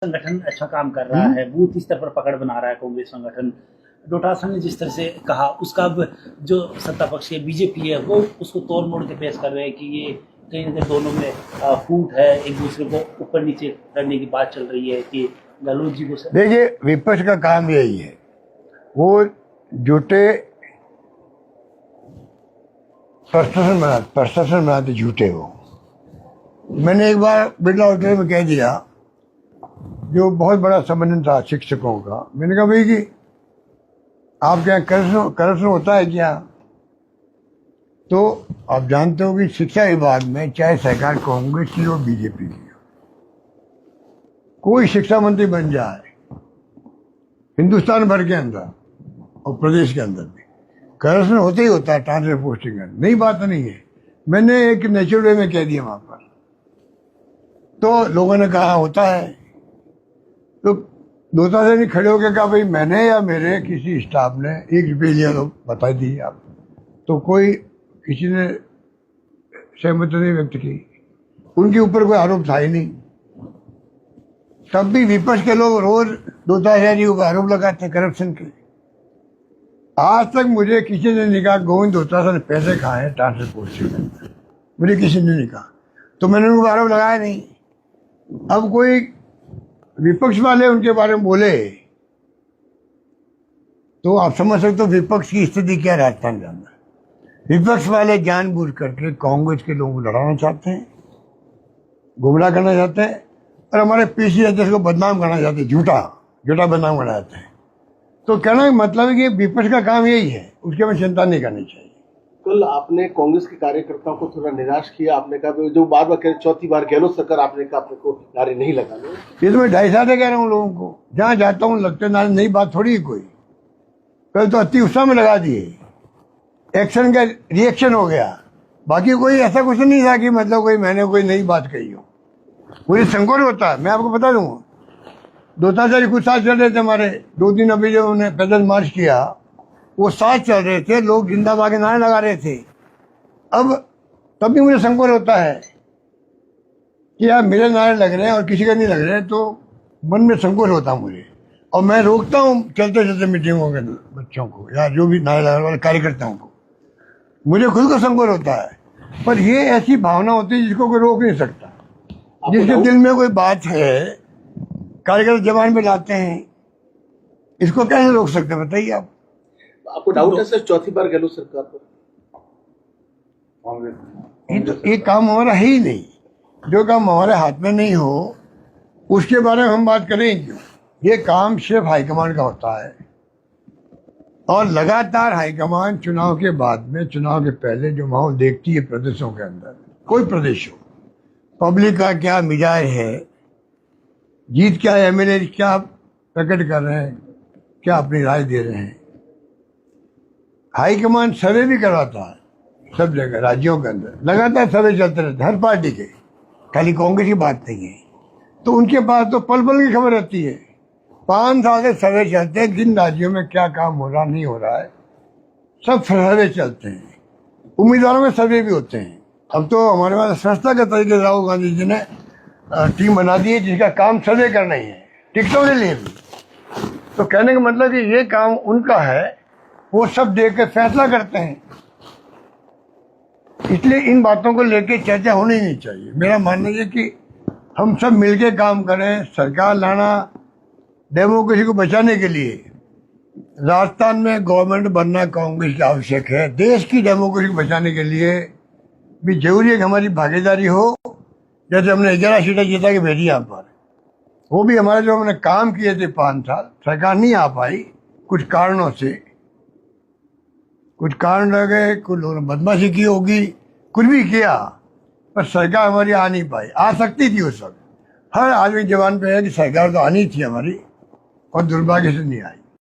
संगठन अच्छा काम कर रहा है, बूथ स्तर पर पकड़ बना रहा है कांग्रेस संगठन। डोटासरा ने जिस तरह से कहा, उसका अब जो सत्ता पक्ष है बीजेपी है वो उसको तोड़ मोड़ के पेश कर रहे हैं कि ये कहीं ना कहीं दोनों में फूट है, एक दूसरे को ऊपर नीचे करने की बात चल रही है कि गहलोत जी को। देखिए, विपक्ष का काम यही है, वो झूठे प्रशासन बनाते झूठे हो। मैंने एक बार बिरला होटल में कह दिया, जो बहुत बड़ा सम्मेलन था शिक्षकों का, मैंने कहा भाई कि आपके यहाँ करप्शन होता है क्या? तो आप जानते हो कि शिक्षा विभाग में चाहे सरकार कांग्रेस की हो बीजेपी की हो, कोई शिक्षा मंत्री बन जाए हिंदुस्तान भर के अंदर और प्रदेश के अंदर भी करप्शन होता ही होता है। ट्रांसफर पोस्टिंग में नई बात नहीं है, मैंने एक नेचुरल वे में कह दिया वहां पर, तो लोगों ने कहा होता है। तो दोता से नहीं खड़े होकर कहा भाई मैंने या मेरे किसी स्टाफ ने 1 रुपये लिया, तो बता दी आप। तो कोई किसी ने सहमति नहीं व्यक्त की, उनके ऊपर कोई आरोप था ही नहीं। तब भी विपक्ष के लोग रोज दोताचारी को आरोप लगाते हैं करप्शन के। आज तक मुझे किसी ने नहीं कहा गोविंद दोताचा ने पैसे खाए हैं ट्रांसफर पोस्टिंग में, मुझे किसी ने नहीं कहा, तो मैंने उनको आरोप लगाया नहीं। अब कोई विपक्ष वाले उनके बारे में बोले तो आप समझ सकते हो विपक्ष की स्थिति क्या राजस्थान के अंदर। विपक्ष वाले जानबूझ करके कांग्रेस के लोगों को लड़ाना चाहते हैं, गुमराह करना चाहते हैं, और हमारे पीसी अध्यक्ष को बदनाम करना चाहते हैं, झूठा बदनाम करना चाहते हैं। तो कहना का मतलब है कि विपक्ष का काम यही है, उसके में चिंता नहीं करनी चाहिए। कल आपने कांग्रेस के कार्यकर्ताओं को थोड़ा निराश किया, आपने कहा जो बार बार चौथी बार गहलोत सरकार, आपने कहा अपने को नारे नहीं लगाने। ये तो मैं 2.5 साल से कह रहा हूँ लोगों को, जहाँ जाता हूँ लगते नारे, नई बात थोड़ी है कोई। कल तो अति उत्साह में लगा दिए, एक्शन का रिएक्शन हो गया, बाकी कोई ऐसा कुछ नहीं था कि मतलब कोई मैंने कोई नई बात कही हो। मुझे संकोच होता है, मैं आपको बता दूंगा, दोताचारी कुछ साथ चल रहे थे हमारे, 2 दिन अभी जो उन्होंने पैदल मार्च किया वो साथ चल रहे थे, लोग जिंदाबाद के नारे लगा रहे थे। अब तब भी मुझे संकोच होता है कि यार मेरे नारे लग रहे हैं और किसी का नहीं लग रहे हैं, तो मन में संकोच होता है मुझे, और मैं रोकता हूँ चलते चलते मीटिंगों के बच्चों को या जो भी नारे लगाने वाले कार्यकर्ताओं को। मुझे खुद को संकोच होता है, पर ये ऐसी भावना होती है जिसको कोई रोक नहीं सकता। जिसके दिल में कोई बात है कार्यकर्ता जबान पे लाते हैं, इसको कैसे रोक सकते हैं बताइए आप? आपको डाउट है सर चौथी बार गहलोत सरकार पर? ये काम हमारा है ही नहीं, जो काम हमारे हाथ में नहीं हो उसके बारे में हम बात करें क्यों? ये काम सिर्फ हाईकमान का होता है, और लगातार हाईकमान चुनाव के बाद में, चुनाव के पहले जो माहौल देखती है प्रदेशों के अंदर, कोई प्रदेश हो, पब्लिक का क्या मिजाज है, जीत क्या एमएलए क्या प्रकट कर रहे हैं, क्या अपनी राय दे रहे हैं। हाईकमान सर्वे भी करवाता है सब जगह, राज्यों के अंदर लगातार सर्वे चलते रहते हैं हर पार्टी के, खाली कांग्रेस की बात नहीं है। तो उनके पास तो पल पल की खबर रहती है, 5 साल से सर्वे चलते हैं, जिन राज्यों में क्या काम हो रहा नहीं हो रहा है सब सर्वे चलते हैं, उम्मीदवारों में सर्वे भी होते हैं। अब तो हमारे पास संस्था के तरीके से राहुल गांधी जी ने टीम बना दी है जिसका काम सर्वे करना ही है, टिकटों के लिए भी। तो कहने का मतलब कि ये काम उनका है, वो सब देख कर फैसला करते हैं, इसलिए इन बातों को लेके चर्चा होनी नहीं चाहिए। मेरा मानना है कि हम सब मिलके काम करें, सरकार लाना डेमोक्रेसी को बचाने के लिए। राजस्थान में गवर्नमेंट बनना कांग्रेस की आवश्यक है, देश की डेमोक्रेसी को बचाने के लिए भी जरूरी है कि हमारी भागीदारी हो। जैसे हमने 11 सीटें जीता के भेजी यहाँ पर, वो भी हमारे जो हमने काम किए थे 5 साल, सरकार नहीं आ पाई कुछ कारणों से, कुछ कारण रह गए, कुछ लोगों ने बदमाशी की होगी, कुछ भी किया, पर सरकार हमारी आ नहीं पाई। आ सकती थी उस वक्त, हर आदमी जवान पे है कि सरकार तो आनी थी हमारी, और दुर्भाग्य से नहीं आई।